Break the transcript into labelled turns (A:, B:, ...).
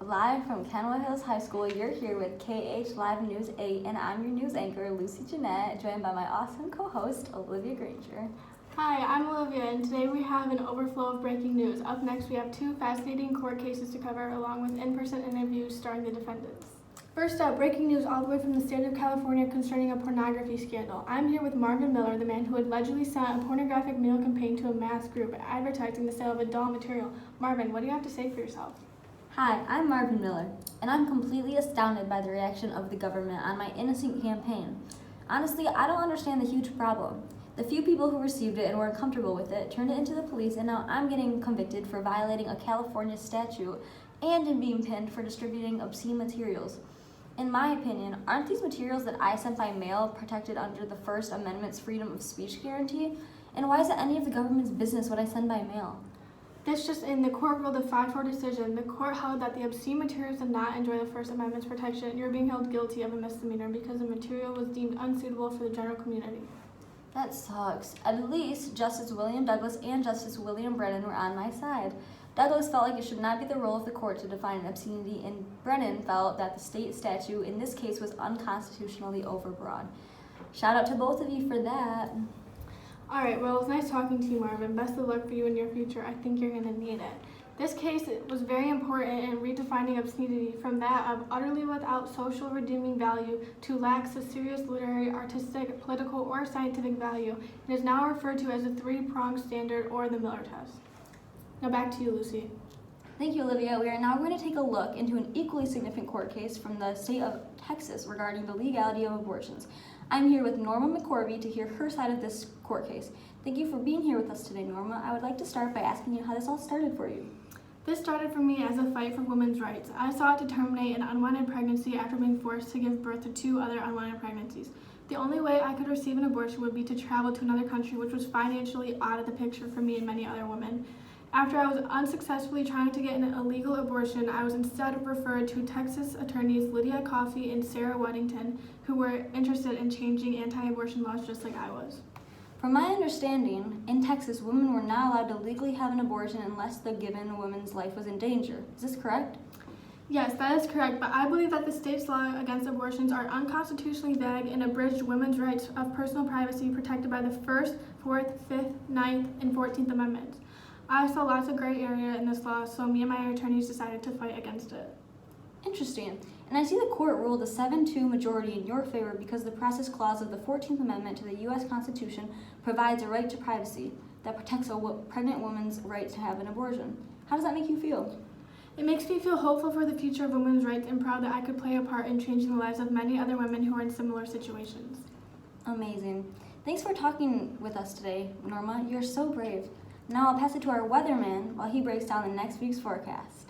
A: Live from Kenwood Hills High School, you're here with KH Live News 8, and I'm your news anchor, Lucy Jeanette, joined by my awesome co-host, Olivia Granger.
B: Hi, I'm Olivia, and today we have an overflow of breaking news. Up next, we have two fascinating court cases to cover, along with in-person interviews starring the defendants. First up, breaking news all the way from the state of California concerning a pornography scandal. I'm here with Marvin Miller, the man who allegedly sent a pornographic mail campaign to a mass group advertising the sale of adult material. Marvin, what do you have to say for yourself?
A: Hi, I'm Marvin Miller, and I'm completely astounded by the reaction of the government on my innocent campaign. Honestly, I don't understand the huge problem. The few people who received it and were uncomfortable with it turned it into the police, and now I'm getting convicted for violating a California statute and in being pinned for distributing obscene materials. In my opinion, aren't these materials that I sent by mail protected under the First Amendment's freedom of speech guarantee? And why is it any of the government's business what I send by mail?
B: This just in, the court ruled a 5-4 decision. The court held that the obscene materials did not enjoy the First Amendment's protection. You're being held guilty of a misdemeanor because the material was deemed unsuitable for the general community.
A: That sucks. At least Justice William Douglas and Justice William Brennan were on my side. Douglas felt like it should not be the role of the court to define an obscenity, and Brennan felt that the state statute in this case was unconstitutionally overbroad. Shout out to both of you for that.
B: All right, well, it was nice talking to you, Marvin. Best of luck for you in your future. I think you're going to need it. This case was very important in redefining obscenity from that of utterly without social redeeming value to lacks a serious literary, artistic, political, or scientific value. It is now referred to as the three-pronged standard or the Miller test. Now back to you, Lucy.
A: Thank you, Olivia. We are now going to take a look into an equally significant court case from the state of Texas regarding the legality of abortions. I'm here with Norma McCorvey to hear her side of this court case. Thank you for being here with us today, Norma. I would like to start by asking you how this all started for you.
B: This started for me as a fight for women's rights. I sought to terminate an unwanted pregnancy after being forced to give birth to 2 other unwanted pregnancies. The only way I could receive an abortion would be to travel to another country, which was financially out of the picture for me and many other women. After I was unsuccessfully trying to get an illegal abortion, I was instead referred to Texas attorneys Lydia Coffey and Sarah Weddington, who were interested in changing anti-abortion laws just like I was.
A: From my understanding, in Texas, women were not allowed to legally have an abortion unless the given woman's life was in danger. Is this correct?
B: Yes, that is correct, but I believe that the state's law against abortions are unconstitutionally vague and abridge women's rights of personal privacy protected by the 1st, 4th, 5th, 9th, and 14th Amendments. I saw lots of gray area in this law, so me and my attorneys decided to fight against it.
A: Interesting. And I see the court ruled a 7-2 majority in your favor because the process clause of the 14th Amendment to the U.S. Constitution provides a right to privacy that protects a pregnant woman's right to have an abortion. How does that make you feel?
B: It makes me feel hopeful for the future of women's rights and proud that I could play a part in changing the lives of many other women who are in similar situations.
A: Amazing. Thanks for talking with us today, Norma. You're so brave. Now I'll pass it to our weatherman while he breaks down the next week's forecast.